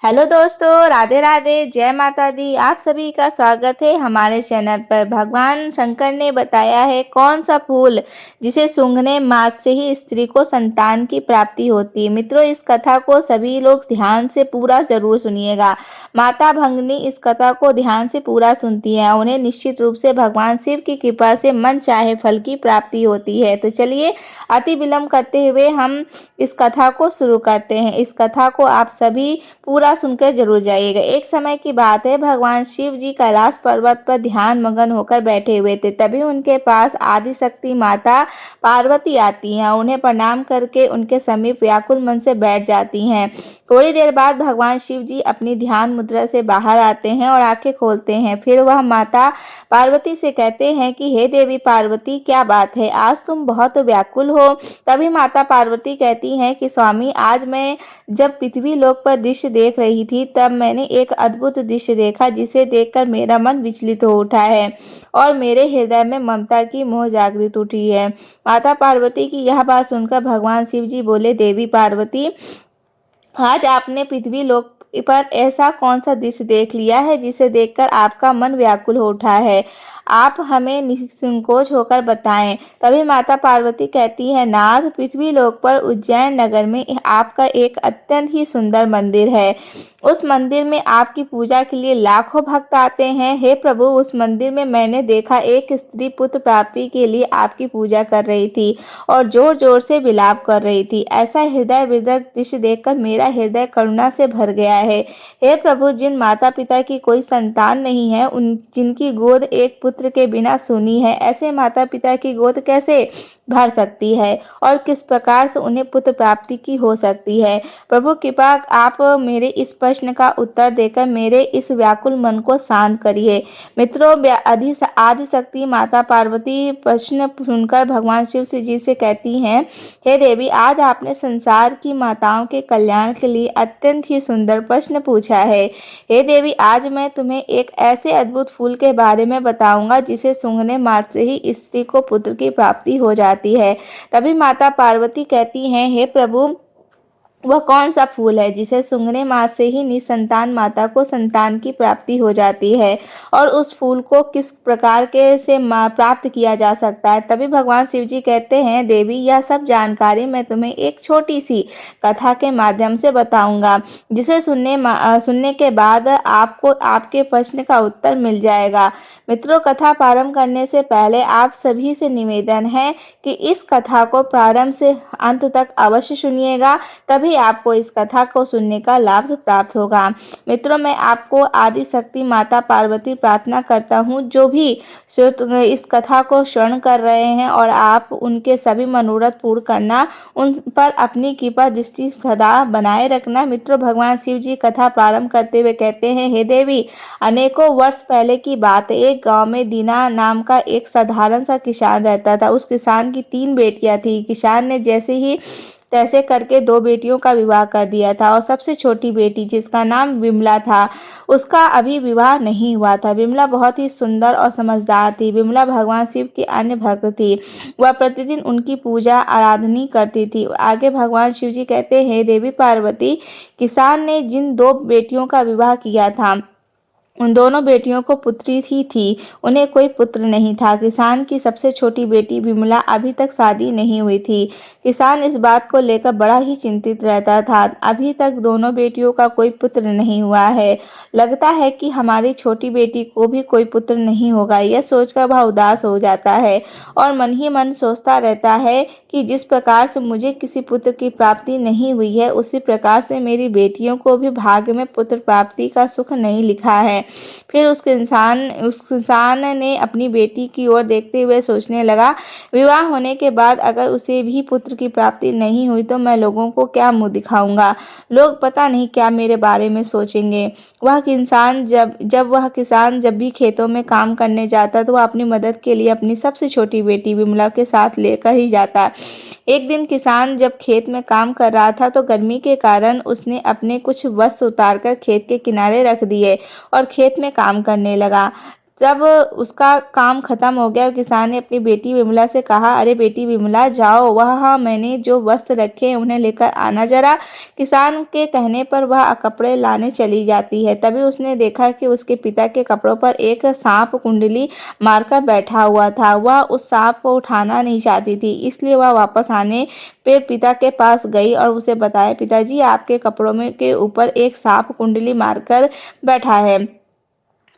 Hello दोस्तों, राधे राधे, जय माता दी। आप सभी का स्वागत है हमारे चैनल पर। भगवान शंकर ने बताया है कौन सा फूल जिसे सूंघने मात्र से ही स्त्री को संतान की प्राप्ति होती है। मित्रों, इस कथा को सभी लोग ध्यान से पूरा जरूर सुनिएगा। माता भंगिनी इस कथा को ध्यान से पूरा सुनती है, उन्हें निश्चित रूप से भगवान शिव की कृपा से मन चाहे फल की प्राप्ति होती है। तो चलिए अति विलंब करते हुए हम इस कथा को शुरू करते हैं। इस कथा को आप सभी पूरा सुनकर जरूर जाइएगा। एक समय की बात है, भगवान शिव जी कैलाश पर्वत पर ध्यान मगन होकर बैठे हुए थे। तभी उनके पास आदिशक्ति माता पार्वती आती हैं। उन्हें प्रणाम करके उनके समीप व्याकुल मन से बैठ जाती हैं। थोड़ी देर बाद भगवान शिव जी अपनी ध्यान मुद्रा से बाहर आते हैं और आंखें खोलते हैं। फिर वह माता पार्वती से कहते हैं कि हे देवी पार्वती, क्या बात है, आज तुम बहुत व्याकुल हो। तभी माता पार्वती कहती हैं कि स्वामी, आज मैं जब पृथ्वी लोक पर दृश्य देख रही थी तब मैंने एक अद्भुत दृश्य देखा, जिसे देखकर मेरा मन विचलित हो उठा है और मेरे हृदय में ममता की मोह जागृत उठी है। माता पार्वती की यह बात सुनकर भगवान शिव जी बोले, देवी पार्वती, आज आपने पृथ्वी लोक पर ऐसा कौन सा दृश्य देख लिया है जिसे देखकर आपका मन व्याकुल हो उठा है? आप हमें निसंकोच होकर बताएं। तभी माता पार्वती कहती है, नाथ, पृथ्वी लोक पर उज्जैन नगर में आपका एक अत्यंत ही सुंदर मंदिर है। उस मंदिर में आपकी पूजा के लिए लाखों भक्त आते हैं। हे प्रभु, उस मंदिर में मैंने देखा एक स्त्री पुत्र प्राप्ति के लिए आपकी पूजा कर रही थी और जोर जोर से विलाप कर रही थी। ऐसा हृदय विदारक दृश्य देखकर मेरा हृदय करुणा से भर गया है। हे प्रभु, जिन माता पिता की कोई संतान नहीं है, उन जिनकी गोद एक पुत्र के बिना सूनी है, ऐसे माता पिता की गोद कैसे भर सकती है और किस प्रकार से उन्हें पुत्र प्राप्ति की हो सकती है? प्रभु कृपा आप मेरे इस प्रश्न का उत्तर देकर मेरे इस व्याकुल मन को शांत करिए। मित्रों, आदिशक्ति माता पार्वती प्रश्न सुनकर भगवान शिव जी से कहती हैं, हे देवी, आज आपने संसार की माताओं के कल्याण के लिए अत्यंत ही सुंदर प्रश्न पूछा है। हे देवी, आज मैं तुम्हें एक ऐसे अद्भुत फूल के बारे में बताऊंगा जिसे सूंघने मात्र से ही स्त्री को पुत्र की प्राप्ति हो जाती है। तभी माता पार्वती कहती हैं, हे प्रभु, वह कौन सा फूल है जिसे सूंघने मात्र से ही निसंतान माता को संतान की प्राप्ति हो जाती है और उस फूल को किस प्रकार के से प्राप्त किया जा सकता है? तभी भगवान शिव जी कहते हैं, देवी, यह सब जानकारी मैं तुम्हें एक छोटी सी कथा के माध्यम से बताऊंगा, जिसे सुनने के बाद आपको आपके प्रश्न का उत्तर मिल जाएगा। मित्रों, कथा प्रारंभ करने से पहले आप सभी से निवेदन है कि इस कथा को प्रारंभ से अंत तक अवश्य सुनिएगा, तभी आपको इस कथा को सुनने का लाभ प्राप्त होगा। मित्रों, मैं आपको आदिशक्ति माता पार्वती प्रार्थना करता हूँ, जो भी इस कथा को श्रवण कर रहे हैं और आप उनके सभी मनोरथ पूर्ण करना, उन पर अपनी कृपा दृष्टि सदा बनाए रखना। मित्रों, भगवान शिव जी कथा प्रारंभ करते हुए कहते हैं, हे देवी, अनेकों वर्ष पहले की बात है। एक गांव में दीना नाम का एक साधारण सा किसान रहता था। उस किसान की 3 बेटियां थी। किसान ने जैसे ही तैसे करके 2 बेटियों का विवाह कर दिया था और सबसे छोटी बेटी, जिसका नाम विमला था, उसका अभी विवाह नहीं हुआ था। विमला बहुत ही सुंदर और समझदार थी। विमला भगवान शिव की अन्य भक्त थी। वह प्रतिदिन उनकी पूजा आराधना करती थी। आगे भगवान शिव जी कहते हैं, देवी पार्वती, किसान ने जिन 2 बेटियों का विवाह किया था, उन दोनों बेटियों को पुत्री ही थी, उन्हें कोई पुत्र नहीं था। किसान की सबसे छोटी बेटी विमला अभी तक शादी नहीं हुई थी। किसान इस बात को लेकर बड़ा ही चिंतित रहता था। अभी तक दोनों बेटियों का कोई पुत्र नहीं हुआ है। लगता है कि हमारी छोटी बेटी को भी कोई पुत्र नहीं होगा। यह सोचकर वह उदास हो जाता है और मन ही मन सोचता रहता है कि जिस प्रकार से मुझे किसी पुत्र की प्राप्ति नहीं हुई है, उसी प्रकार से मेरी बेटियों को भी भाग्य में पुत्र प्राप्ति का सुख नहीं लिखा है। फिर उस इंसान ने अपनी बेटी की ओर देखते हुए सोचने लगा, विवाह होने के बाद अगर उसे भी पुत्र की प्राप्ति नहीं हुई तो मैं लोगों को क्या मुंह दिखाऊंगा? लोग पता नहीं क्या मेरे बारे में सोचेंगे। वह किसान जब भी खेतों में काम करने जाता तो वह अपनी मदद के लिए अपनी सबसे छोटी बेटी विमला के साथ लेकर ही जाता। एक दिन किसान जब खेत में काम कर रहा था तो गर्मी के कारण उसने अपने कुछ वस्त्र उतारकर खेत के किनारे रख दिए और खेत में काम करने लगा। जब उसका काम खत्म हो गया, किसान ने अपनी बेटी विमला से कहा, अरे बेटी विमला जाओ, वह मैंने जो वस्त्र रखे हैं उन्हें लेकर आना जरा। किसान के कहने पर वह कपड़े लाने चली जाती है। तभी उसने देखा कि उसके पिता के कपड़ों पर एक सांप कुंडली मारकर बैठा हुआ था। वह उस सांप को उठाना नहीं चाहती थी, इसलिए वह वापस आने पे पिता के पास गई और उसे बताया, पिताजी आपके कपड़ों में के ऊपर एक सांप कुंडली मारकर बैठा है।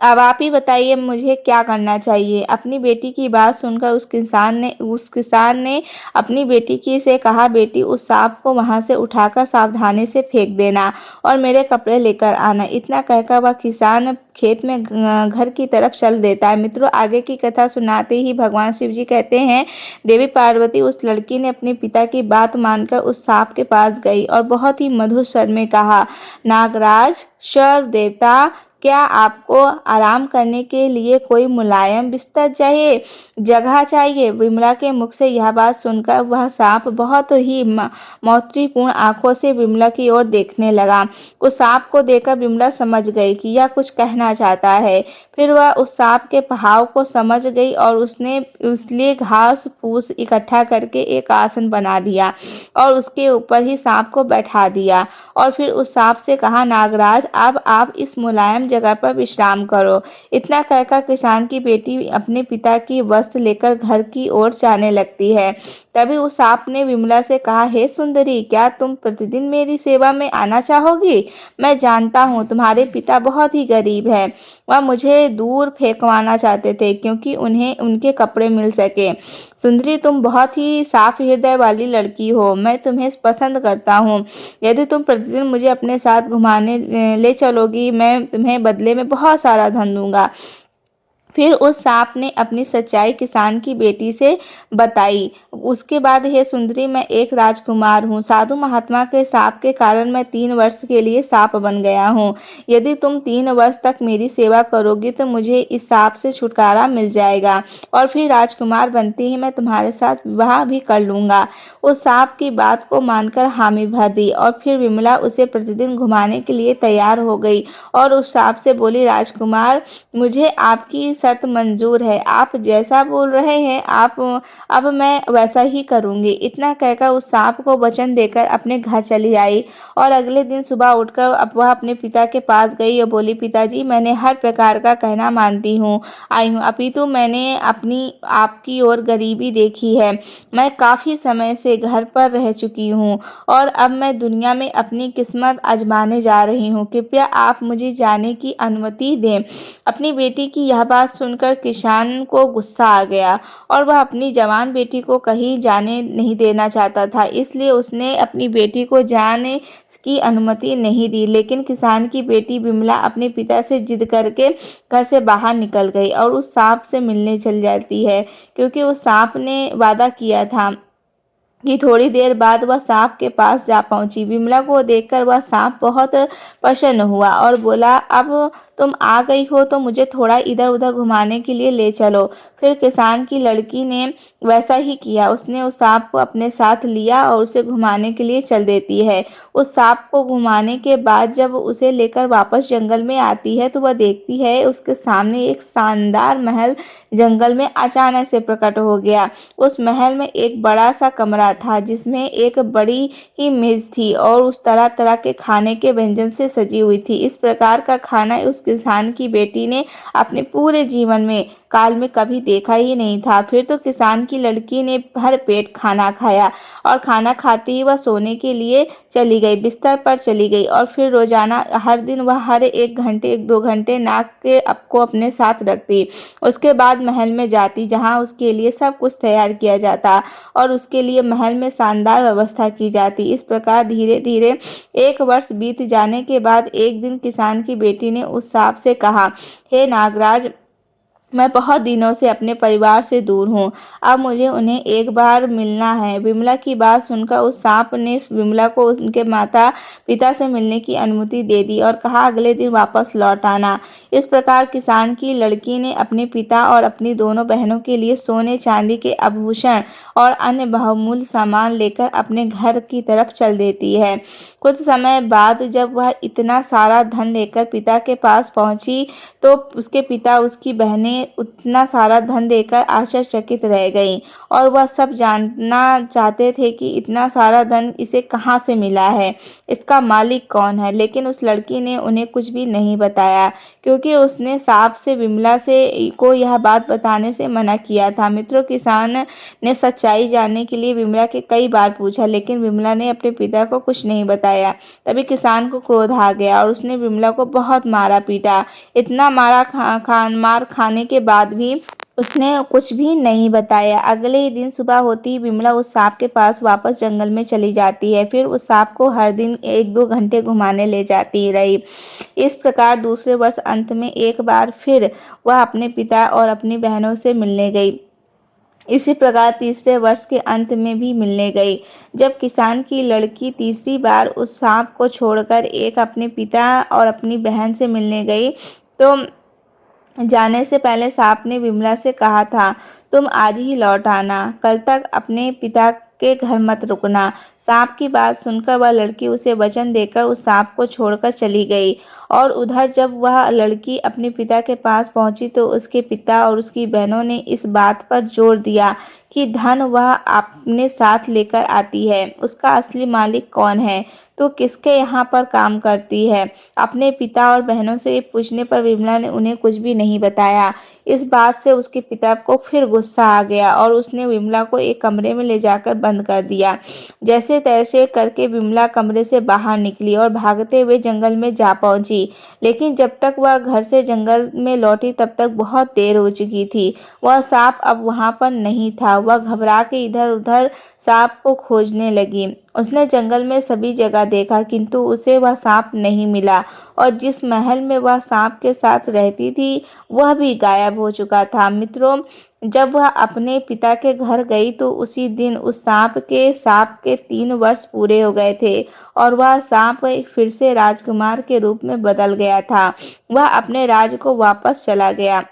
अब आप ही बताइए मुझे क्या करना चाहिए। अपनी बेटी की बात सुनकर उस किसान ने अपनी बेटी की से कहा, बेटी उस सांप को वहां से उठाकर सावधानी से फेंक देना और मेरे कपड़े लेकर आना। इतना कहकर वह किसान खेत में घर की तरफ चल देता है। मित्रों, आगे की कथा सुनाते ही भगवान शिव जी कहते हैं, देवी पार्वती उस लड़की ने अपने पिता की बात मानकर उस सांप के पास गई और बहुत ही मधुर स्वर में कहा, नागराज सर्व देवता, क्या आपको आराम करने के लिए कोई मुलायम बिस्तर चाहिए, जगह चाहिए। विमला के मुख से यह बात सुनकर वह सांप बहुत ही मैत्रीपूर्ण आंखों से विमला की ओर देखने लगा। उस सांप को देखकर विमला समझ गई कि यह कुछ कहना चाहता है। फिर वह उस सांप के भाव को समझ गई और उसने उसलिए घास फूस इकट्ठा करके एक आसन बना दिया और उसके ऊपर ही सांप को बैठा दिया और फिर उस सांप से कहा, नागराज अब आप इस मुलायम जगह पर विश्राम करो। इतना कहकर किसान की बेटी अपने पिता की वस्त्र लेकर घर की ओर जाने लगती है। तभी उस सांप ने विमला से कहा, हे सुंदरी, क्या तुम प्रतिदिन मेरी सेवा में आना चाहोगी? मैं जानता हूँ तुम्हारे पिता बहुत ही गरीब हैं। वह मुझे दूर फेंकवाना चाहते थे क्योंकि उन्हें उनके कपड़े मिल सके। सुंदरी, तुम बहुत ही साफ हृदय वाली लड़की हो, मैं तुम्हें पसंद करता हूँ। यदि तुम प्रतिदिन मुझे अपने साथ घुमाने ले चलोगी, मैं तुम्हें बदले में बहुत सारा धन दूंगा। फिर उस सांप ने अपनी सच्चाई किसान की बेटी से बताई। उसके बाद, हे सुंदरी, मैं एक राजकुमार हूँ। साधु महात्मा के शाप के कारण मैं 3 वर्ष के लिए सांप बन गया हूँ। यदि तुम 3 वर्ष तक मेरी सेवा करोगी तो मुझे इस सांप से छुटकारा मिल जाएगा और फिर राजकुमार बनते ही मैं तुम्हारे साथ विवाह भी कर लूँगा। उस सांप की बात को मानकर हामी भर दी और फिर विमला उसे प्रतिदिन घुमाने के लिए तैयार हो गई और उस सांप से बोली, राजकुमार, मुझे आपकी शर्त मंजूर है। आप जैसा बोल रहे हैं आप अब मैं वैसा ही करूंगी। इतना कहकर उस सांप को वचन देकर अपने घर चली आई और अगले दिन सुबह उठकर वह अपने पिता के पास गई और बोली, पिताजी, मैंने हर प्रकार का कहना मानती हूँ आई हूँ, अपितु मैंने अपनी आपकी ओर गरीबी देखी है। मैं काफ़ी समय से घर पर रह चुकी हूँ और अब मैं दुनिया में अपनी किस्मत आजमाने जा रही हूँ। कृपया आप मुझे जाने की अनुमति दें। अपनी बेटी की यह बात सुनकर किसान को गुस्सा आ गया और वह अपनी जवान बेटी को कहीं जाने नहीं देना चाहता था, इसलिए उसने अपनी बेटी को जाने की अनुमति नहीं दी। लेकिन किसान की बेटी विमला अपने पिता से जिद करके घर से बाहर निकल गई और उस सांप से मिलने चल जाती है, क्योंकि उस सांप ने वादा किया था कि थोड़ी देर बाद वह सांप के पास जा पहुंची। विमला को देखकर वह सांप बहुत प्रसन्न हुआ और बोला, अब तुम आ गई हो तो मुझे थोड़ा इधर उधर घुमाने के लिए ले चलो। फिर किसान की लड़की ने वैसा ही किया। उसने उस सांप को अपने साथ लिया और उसे घुमाने के लिए चल देती है। उस सांप को घुमाने के बाद जब उसे लेकर वापस जंगल में आती है तो वह देखती है उसके सामने एक शानदार महल जंगल में अचानक से प्रकट हो गया। उस महल में एक बड़ा सा कमरा था जिसमें एक बड़ी ही मेज थी और उस तरह तरह के खाने के व्यंजन से सजी हुई थी। इस प्रकार का खाना उस किसान की बेटी ने अपने पूरे जीवन में काल में कभी देखा ही नहीं था। फिर तो किसान की लड़की ने भर पेट खाना खाया और खाना खाते ही वह सोने के लिए चली गई, बिस्तर पर चली गई और फिर रोजाना हर दिन वह हर 1 घंटे 1-2 घंटे नाक के को अपने साथ रखती। उसके बाद महल में जाती जहाँ उसके लिए सब कुछ तैयार किया जाता और उसके लिए महल में शानदार व्यवस्था की जाती। इस प्रकार धीरे धीरे 1 वर्ष बीत जाने के बाद एक दिन किसान की बेटी ने उस सांप से कहा, हे नागराज, मैं बहुत दिनों से अपने परिवार से दूर हूँ। अब मुझे उन्हें एक बार मिलना है। विमला की बात सुनकर उस सांप ने विमला को उनके माता-पिता से मिलने की अनुमति दे दी और कहा अगले दिन वापस लौट आना। इस प्रकार किसान की लड़की ने अपने पिता और अपनी दोनों बहनों के लिए सोने चांदी के आभूषण और अन्य बहुमूल्य सामान लेकर अपने घर की तरफ चल देती है। कुछ समय बाद जब वह इतना सारा धन लेकर पिता के पास पहुंची तो उसके पिता उसकी बहनें उतना सारा धन देकर आश्चर्यचकित रह गईं और वह सब जानना चाहते थे कि इतना सारा धन इसे कहाँ से मिला है, इसका मालिक कौन है। लेकिन उस लड़की ने उन्हें कुछ भी नहीं बताया क्योंकि उसने सांप से विमला से को यह बात बताने से मना किया था। मित्रों, किसान ने सच्चाई जानने के लिए विमला के कई बार पूछा लेकिन विमला ने अपने पिता को कुछ नहीं बताया। तभी किसान को क्रोध आ गया और उसने विमला को बहुत मारा पीटा। इतना मार खाने के बाद भी उसने कुछ भी नहीं बताया। अगले ही दिन सुबह होती ही विमला उस सांप के पास वापस जंगल में चली जाती है। फिर उस सांप को हर दिन 1-2 घंटे घुमाने ले जाती रही। इस प्रकार दूसरे वर्ष अंत में एक बार फिर वह अपने पिता और अपनी बहनों से मिलने गई। इसी प्रकार तीसरे वर्ष के अंत में भी मिलने गई। जब किसान की लड़की तीसरी बार उस सांप को छोड़कर एक अपने पिता और अपनी बहन से मिलने गई तो जाने से पहले सांप ने विमला से कहा था, तुम आज ही लौट आना, कल तक अपने पिता के घर मत रुकना। सांप की बात सुनकर वह लड़की उसे वचन देकर उस सांप को छोड़कर चली गई। और उधर जब वह लड़की अपने पिता के पास पहुंची तो उसके पिता और उसकी बहनों ने इस बात पर जोर दिया कि धन वह अपने साथ लेकर आती है, उसका असली मालिक कौन है, तो किसके यहाँ पर काम करती है। अपने पिता और बहनों से पूछने पर विमला ने उन्हें कुछ भी नहीं बताया। इस बात से उसके पिता को फिर गुस्सा आ गया और उसने विमला को एक कमरे में ले जाकर बंद कर दिया। जैसे तैसे करके विमला कमरे से बाहर निकली और भागते हुए जंगल में जा पहुंची। लेकिन जब तक वह घर से जंगल में लौटी तब तक बहुत देर हो चुकी थी। वह सांप अब वहां पर नहीं था। वह घबरा के इधर उधर सांप को खोजने लगी। उसने जंगल में सभी जगह देखा किंतु उसे वह सांप नहीं मिला और जिस महल में वह सांप के साथ रहती थी वह भी गायब हो चुका था। मित्रों, जब वह अपने पिता के घर गई तो उसी दिन उस सांप के 3 वर्ष पूरे हो गए थे और वह सांप फिर से राजकुमार के रूप में बदल गया था। वह अपने राज्य को वापस चला गया।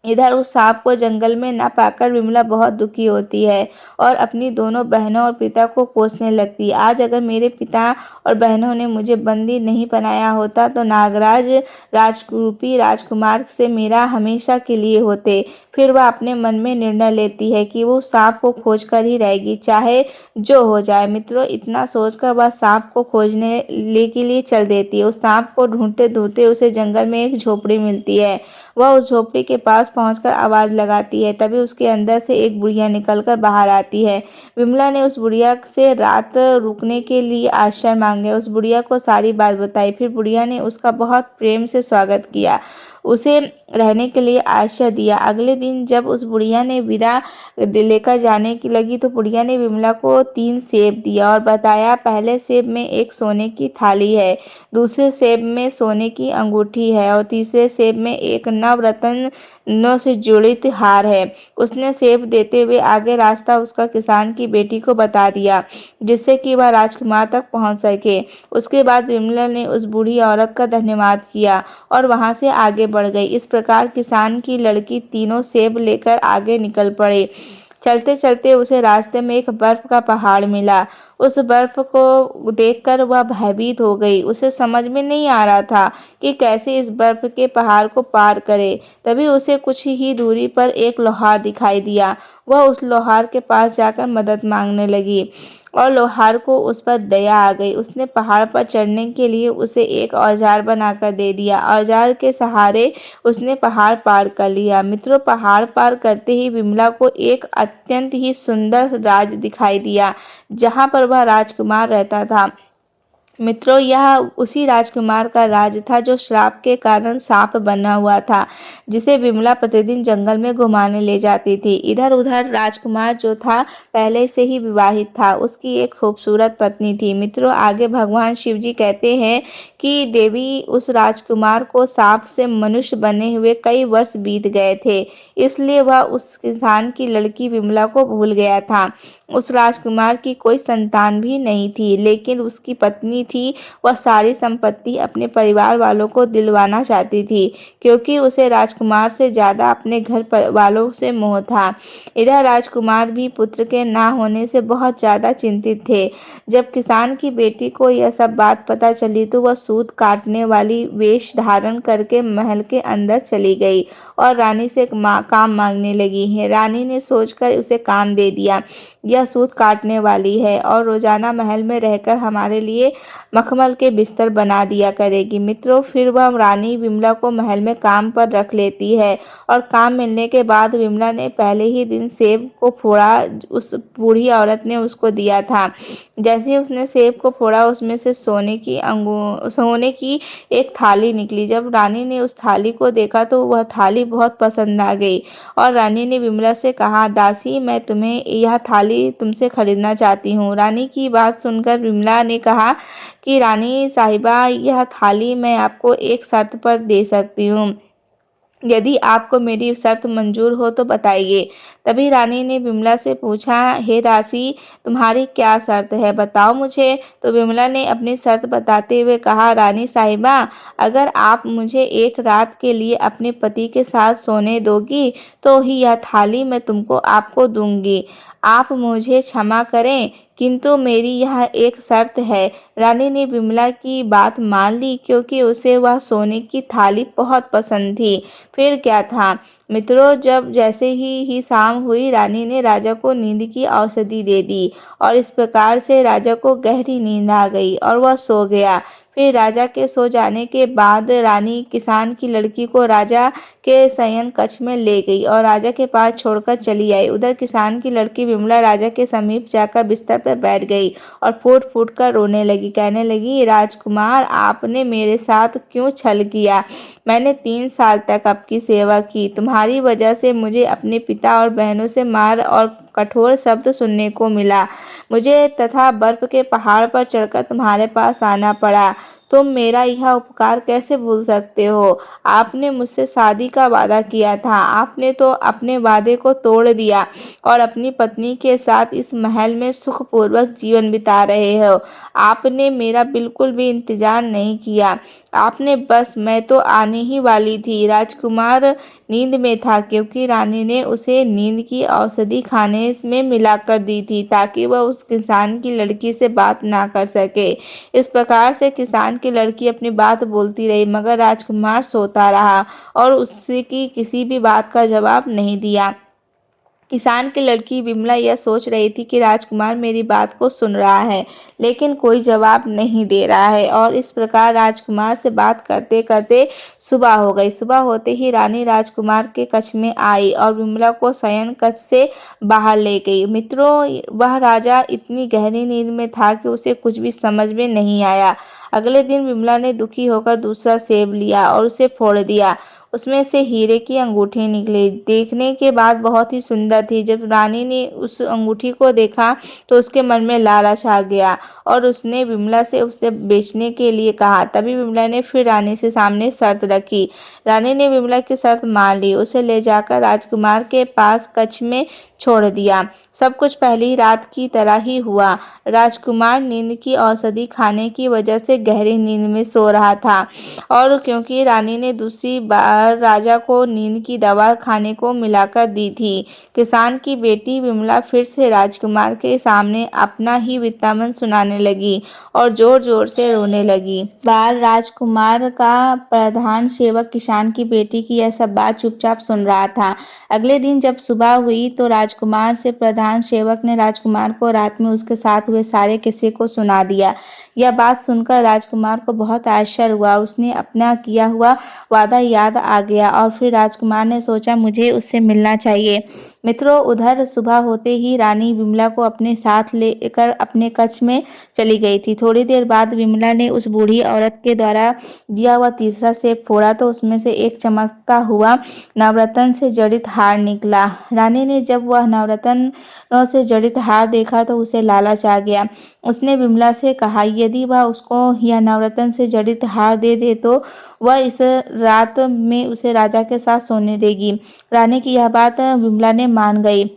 इधर उस सांप को जंगल में न पाकर विमला बहुत दुखी होती है और अपनी दोनों बहनों और पिता को कोसने लगती। आज अगर मेरे पिता और बहनों ने मुझे बंदी नहीं बनाया होता तो नागराज राजरूपी राजकुमार से मेरा हमेशा के लिए होते। फिर वह अपने मन में निर्णय लेती है कि वो सांप को खोज कर ही रहेगी, चाहे जो हो जाए। मित्रों, इतना सोचकर वह सांप को खोजने के लिए चल देती है। उस सांप को ढूंढते ढूंढते उसे जंगल में एक झोपड़ी मिलती है। वह उस झोपड़ी के पास पहुंचकर आवाज लगाती है। तभी उसके अंदर से एक बुढ़िया निकलकर बाहर आती है। विमला ने उस बुढ़िया से रात रुकने के लिए आश्रय मांगे, उस बुढ़िया को सारी बात बताई। फिर बुढ़िया ने उसका बहुत प्रेम से स्वागत किया, उसे रहने के लिए आश्रय दिया। अगले दिन जब उस बुढ़िया ने विदा लेकर जाने की लगी तो बुढ़िया ने विमला को 3 सेब दिया और बताया, पहले सेब में एक सोने की थाली है, दूसरे सेब में सोने की अंगूठी है और तीसरे सेब में एक नवरत्नों से जुड़ित हार है। उसने सेब देते हुए आगे रास्ता उसका किसान की बेटी को बता दिया जिससे कि वह राजकुमार तक पहुंच सके। उसके बाद विमला ने उस बूढ़ी औरत का धन्यवाद किया और वहां से आगे बढ़ गई। इस प्रकार किसान की लड़की तीनों सेब लेकर आगे निकल पड़ी। चलते चलते उसे रास्ते में एक बर्फ का पहाड़ मिला। उस बर्फ को देखकर वह भयभीत हो गई। उसे समझ में नहीं आ रहा था कि कैसे इस बर्फ के पहाड़ को पार करे। तभी उसे कुछ ही दूरी पर एक लोहार दिखाई दिया। वह उस लोहार के पास जाकर मदद मांगने लगी और लोहार को उस पर दया आ गई। उसने पहाड़ पर चढ़ने के लिए उसे एक औजार बनाकर दे दिया। औजार के सहारे उसने पहाड़ पार कर लिया। मित्रों, पहाड़ पार करते ही विमला को एक अत्यंत ही सुंदर राज दिखाई दिया जहां पर वह राजकुमार रहता था। मित्रों, यह उसी राजकुमार का राज था जो श्राप के कारण सांप बना हुआ था, जिसे विमला प्रतिदिन जंगल में घुमाने ले जाती थी। इधर उधर राजकुमार जो था पहले से ही विवाहित था। उसकी एक खूबसूरत पत्नी थी। मित्रों, आगे भगवान शिव जी कहते हैं कि देवी उस राजकुमार को सांप से मनुष्य बने हुए कई वर्ष बीत गए थे, इसलिए वह उस किसान की लड़की विमला को भूल गया था। उस राजकुमार की कोई संतान भी नहीं थी, लेकिन उसकी पत्नी थी, वह सारी संपत्ति अपने परिवार वालों को दिलवाना चाहती थी, क्योंकि उसे राजकुमार से ज़्यादा अपने घर वालों से मोह था। इधर राजकुमार भी पुत्र के ना होने से बहुत ज़्यादा चिंतित थे। जब किसान की बेटी को यह सब बात पता चली तो वह सूत काटने वाली वेश धारण करके महल के अंदर चली गई और रानी से काम मांगने लगी। रानी ने सोचकर उसे काम दे दिया, यह सूत काटने वाली है और रोजाना महल में रहकर हमारे लिए मखमल के बिस्तर बना दिया करेगी। मित्रों, फिर वह रानी विमला को महल में काम पर रख लेती है और काम मिलने के बाद विमला ने पहले ही दिन सेब को फोड़ा, उस बूढ़ी औरत ने उसको दिया था। जैसे ही उसने सेब को फोड़ा, उसमें से सोने की एक थाली निकली। जब रानी ने उस थाली को देखा तो वह थाली बहुत पसंद आ गई और रानी ने विमला से कहा, दासी, मैं तुम्हें यह थाली तुमसे खरीदना चाहती हूँ। रानी की बात सुनकर विमला ने कहा कि रानी साहिबा, यह थाली मैं आपको एक शर्त पर दे सकती हूँ। यदि आपको मेरी शर्त मंजूर हो तो बताइए। तभी रानी ने विमला से पूछा, हे दासी, तुम्हारी क्या शर्त है, बताओ मुझे। तो विमला ने अपनी शर्त बताते हुए कहा, रानी साहिबा, अगर आप मुझे एक रात के लिए अपने पति के साथ सोने दोगी तो ही यह थाली मैं आपको दूंगी। आप मुझे क्षमा करें, किंतु मेरी यह एक शर्त है। रानी ने विमला की बात मान ली, क्योंकि उसे वह सोने की थाली बहुत पसंद थी। फिर क्या था मित्रों, जब जैसे ही शाम हुई, रानी ने राजा को नींद की औषधि दे दी और इस प्रकार से राजा को गहरी नींद आ गई और वह सो गया। फिर राजा के सो जाने के बाद रानी किसान की लड़की को राजा के शयन कक्ष में ले गई और राजा के पास छोड़कर चली आई। उधर किसान की लड़की विमला राजा के समीप जाकर बिस्तर पर बैठ गई और फूट फूट कर रोने लगी। कहने लगी, राजकुमार, आपने मेरे साथ क्यों छल किया? मैंने 3 साल तक आपकी सेवा की। तुम्हारी वजह से मुझे अपने पिता और बहनों से मार और कठोर शब्द सुनने को मिला। मुझे तथा बर्फ के पहाड़ पर चढ़कर तुम्हारे पास आना पड़ा। तुम मेरा यह उपकार कैसे भूल सकते हो? आपने मुझसे शादी का वादा किया था, आपने तो अपने वादे को तोड़ दिया और अपनी पत्नी के साथ इस महल में सुखपूर्वक जीवन बिता रहे हो। आपने मेरा बिल्कुल भी इंतजार नहीं किया। आपने बस, मैं तो आने ही वाली थी। राजकुमार नींद में था, क्योंकि रानी ने उसे नींद की औषधि खाने में मिलाकर दी थी, ताकि वह उस किसान की लड़की से बात ना कर सके। इस प्रकार से किसान की लड़की अपनी बात बोलती रही, मगर राजकुमार सोता रहा और उसकी किसी भी बात का जवाब नहीं दिया। किसान की लड़की विमला यह सोच रही थी कि राजकुमार मेरी बात को सुन रहा है, लेकिन कोई जवाब नहीं दे रहा है। और इस प्रकार राजकुमार से बात करते करते सुबह हो गई। सुबह होते ही रानी राजकुमार के कक्ष में आई और विमला को शयन कक्ष से बाहर ले गई। मित्रों, वह राजा इतनी गहरी नींद में था कि उसे कुछ भी समझ में नहीं आया। अगले दिन विमला ने दुखी होकर दूसरा सेब लिया और उसे फोड़ दिया। उसमें से हीरे की अंगूठी निकली। देखने के बाद बहुत ही सुंदर थी। जब रानी ने उस अंगूठी को देखा तो उसके मन में लालच आ गया और उसने विमला से उसे बेचने के लिए कहा। तभी विमला ने फिर रानी से सामने शर्त रखी। रानी ने विमला की शर्त मान ली। उसे ले जाकर राजकुमार के पास कक्ष में छोड़ दिया। सब कुछ पहली रात की तरह ही हुआ। राजकुमार नींद की औषधि खाने की वजह से गहरी नींद में सो रहा था और क्योंकि रानी ने दूसरी बार राजा को नींद की दवा खाने को मिलाकर दी थी, किसान की बेटी विमला फिर से राजकुमार के सामने अपना ही वृत्तांत सुनाने लगी और जोर जोर से रोने लगी। इस बार राजकुमार का प्रधान सेवक किसान की बेटी की यह सब बात चुपचाप सुन रहा था। अगले दिन जब सुबह हुई तो राजकुमार से प्रधान सेवक ने राजकुमार को रात में उसके साथ हुए सारे किस्से को सुना दिया। यह बात सुनकर राजकुमार को बहुत आश्चर्य हुआ। उसने अपना किया हुआ वादा याद आ गया और फिर राजकुमार ने सोचा मुझे उससे मिलना चाहिए। मित्रों, उधर सुबह होते ही रानी विमला को अपने साथ लेकर अपने कक्ष में चली गई थी। थोड़ी देर बाद विमला ने उस बूढ़ी औरत के द्वारा दिया हुआ तीसरा सेब फोड़ा तो उसमें से एक चमकता हुआ नवरत्न से जड़ित हार निकला। रानी ने जब वह नवरत्नों से जड़ित हार देखा तो उसे लालच आ गया। उसने विमला से कहा यदि वह उसको यह नवरत्न से जड़ित हार दे दे तो वह इस रात में उसे राजा के साथ सोने देगी। रानी की यह बात विमला ने मान गई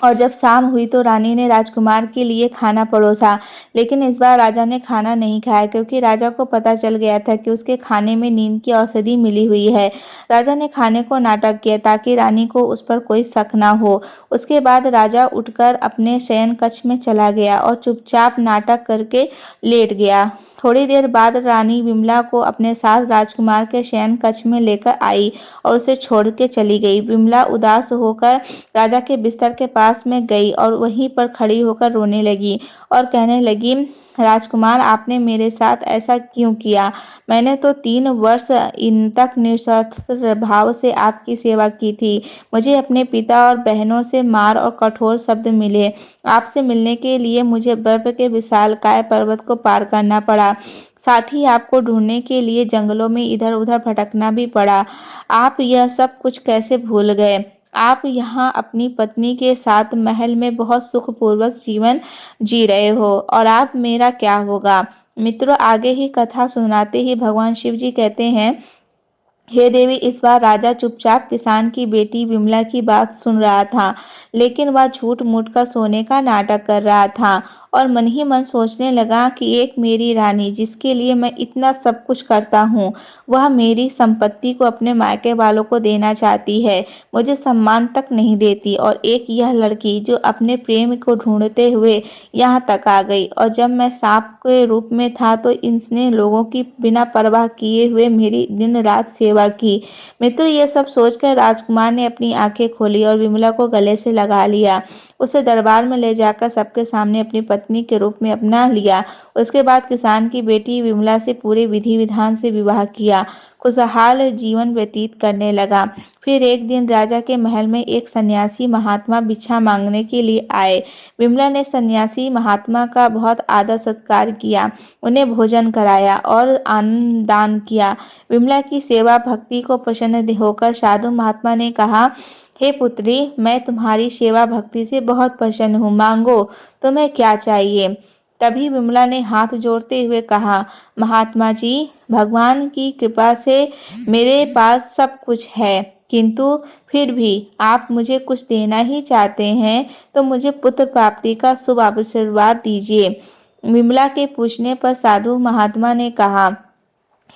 और जब शाम हुई तो रानी ने राजकुमार के लिए खाना परोसा। लेकिन इस बार राजा ने खाना नहीं खाया क्योंकि राजा को पता चल गया था कि उसके खाने में नींद की औषधि मिली हुई है। राजा ने खाने को नाटक किया ताकि रानी को उस पर कोई शक न हो। उसके बाद राजा उठकर अपने शयन कक्ष में चला गया और चुपचाप नाटक करके लेट गया। थोड़ी देर बाद रानी विमला को अपने साथ राजकुमार के शयन कक्ष में लेकर आई और उसे छोड़ के चली गई। विमला उदास होकर राजा के बिस्तर के पास में गई और वहीं पर खड़ी होकर रोने लगी और कहने लगी, राजकुमार, आपने मेरे साथ ऐसा क्यों किया? मैंने तो 3 वर्ष इन तक निस्वार्थ भाव से आपकी सेवा की थी। मुझे अपने पिता और बहनों से मार और कठोर शब्द मिले। आपसे मिलने के लिए मुझे बर्फ के विशालकाय पर्वत को पार करना पड़ा। साथ ही आपको ढूंढने के लिए जंगलों में इधर-उधर भटकना भी पड़ा। आप यह सब कुछ कैसे भूल गए? आप यहाँ अपनी पत्नी के साथ महल में बहुत सुखपूर्वक जीवन जी रहे हो और आप मेरा क्या होगा? मित्रों, आगे ही कथा सुनाते ही भगवान शिव जी कहते हैं, हे देवी, इस बार राजा चुपचाप किसान की बेटी विमला की बात सुन रहा था, लेकिन वह झूठ मूठ का सोने का नाटक कर रहा था और मन ही मन सोचने लगा कि एक मेरी रानी जिसके लिए मैं इतना सब कुछ करता हूँ, वह मेरी संपत्ति को अपने मायके वालों को देना चाहती है, मुझे सम्मान तक नहीं देती। और एक यह लड़की जो अपने प्रेम को ढूंढते हुए यहाँ तक आ गई और जब मैं सांप के रूप में था तो इसने लोगों की बिना परवाह किए हुए मेरी दिन रात सेवा की। मित्र, ये सब सोचकर राजकुमार ने अपनी आंखें खोली और विमला को गले से लगा लिया। उसे दरबार में ले जाकर सबके सामने अपनी पत्नी के रूप में अपना लिया। उसके बाद किसान की बेटी विमला से पूरे विधि विधान से विवाह किया, खुशहाल जीवन व्यतीत करने लगा। फिर एक दिन राजा के महल में एक सन्यासी महात्मा भिक्षा मांगने के लिए आए। विमला ने सन्यासी महात्मा का बहुत आदर सत्कार किया, उन्हें भोजन कराया और अन्न दान किया। विमला की सेवा भक्ति को प्रसन्न होकर साधु महात्मा ने कहा, हे पुत्री, मैं तुम्हारी सेवा भक्ति से बहुत प्रसन्न हूँ, मांगो, तुम्हें क्या चाहिए? तभी विमला ने हाथ जोड़ते हुए कहा, महात्मा जी, भगवान की कृपा से मेरे पास सब कुछ है, किंतु फिर भी आप मुझे कुछ देना ही चाहते हैं तो मुझे पुत्र प्राप्ति का शुभ आशीर्वाद दीजिए। विमला के पूछने पर साधु महात्मा ने कहा,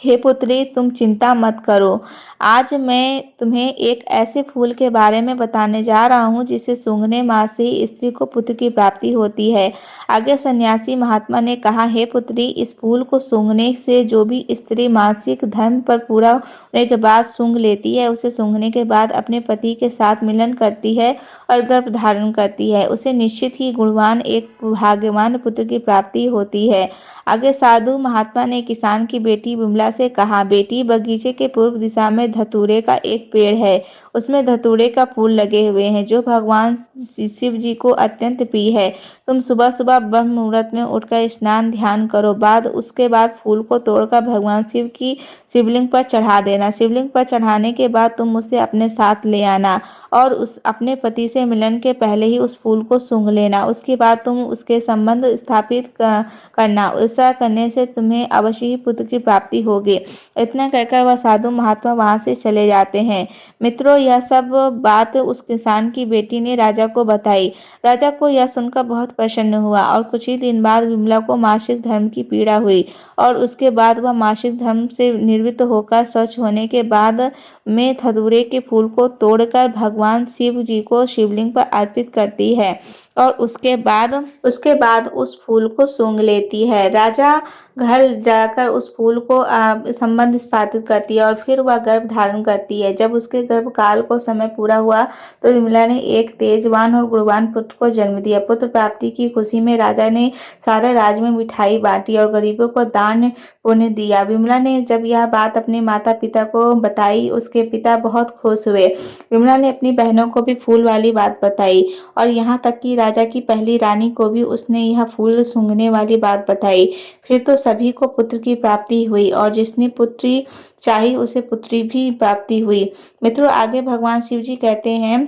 हे पुत्री, तुम चिंता मत करो। आज मैं तुम्हें एक ऐसे फूल के बारे में बताने जा रहा हूँ जिसे सूंघने मात्र से ही स्त्री को पुत्र की प्राप्ति होती है। आगे सन्यासी महात्मा ने कहा, हे पुत्री, इस फूल को सूंघने से जो भी स्त्री मासिक धर्म पर पूरा होने के बाद सूंघ लेती है, उसे सूंघने के बाद अपने पति के साथ मिलन करती है और गर्भ धारण करती है, उसे निश्चित ही गुणवान एक भाग्यवान पुत्र की प्राप्ति होती है। आगे साधु महात्मा ने किसान की बेटी विमला से कहा, बेटी, बगीचे के पूर्व दिशा में धतूरे का एक पेड़ है, उसमें धतूरे का फूल लगे हुए हैं जो भगवान शिव जी को अत्यंत प्रिय है। तुम सुबह सुबह ब्रह्म मुहूर्त में उठकर स्नान ध्यान करो, उसके बाद फूल को तोड़कर भगवान शिव की शिवलिंग पर चढ़ा देना। शिवलिंग पर चढ़ाने के बाद तुम उसे अपने साथ ले आना और उस अपने पति से मिलन के पहले ही उस फूल को सूंघ लेना। उसके बाद तुम उसके संबंध स्थापित करना, ऐसा करने से तुम्हें अवश्य ही पुत्र की प्राप्ति होगी। इतना कहकर वह साधु महात्मा वहां से चले जाते हैं। मित्रों, यह सब बात उस किसान की बेटी ने राजा को बताई। राजा को यह सुनकर बहुत प्रसन्न हुआ और कुछ ही दिन बाद विमला को मासिक धर्म की पीड़ा हुई और उसके बाद वह मासिक धर्म से निवृत्त होकर स्वच्छ होने के बाद में धतूरे के फूल को तोड़कर भगवान शिव जी को शिवलिंग पर अर्पित करती है और उसके बाद उस फूल को सूंघ लेती है। राजा घर जाकर उस फूल को संबंध स्थापित करती है और फिर वह गर्भ धारण करती है। जब उसके गर्भकाल को समय पूरा हुआ तो विमला ने एक तेजवान और गुणवान पुत्र को जन्म दिया। पुत्र प्राप्ति की खुशी में राजा ने सारे राज्य में मिठाई बांटी और गरीबों को दान पुण्य दिया। विमला ने जब यह बात अपने माता पिता को बताई, उसके पिता बहुत खुश हुए। विमला ने अपनी बहनों को भी फूल वाली बात बताई और यहाँ तक कि राजा की पहली रानी को भी उसने यह फूल सूंघने वाली बात बताई। फिर तो सभी को पुत्र की प्राप्ति हुई और जिसने पुत्री चाही उसे पुत्री भी प्राप्ति हुई। मित्रों, आगे भगवान शिव जी कहते हैं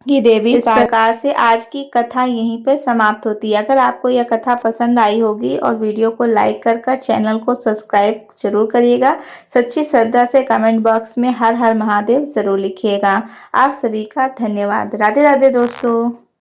कि देवी इस प्रकार से आज की कथा यहीं पर समाप्त होती है। अगर आपको यह कथा पसंद आई होगी और वीडियो को लाइक कर चैनल को सब्सक्राइब जरूर करिएगा। सच्ची श्रद्धा से कमेंट बॉक्स में हर हर महादेव जरूर लिखिएगा। आप सभी का धन्यवाद। राधे राधे दोस्तों।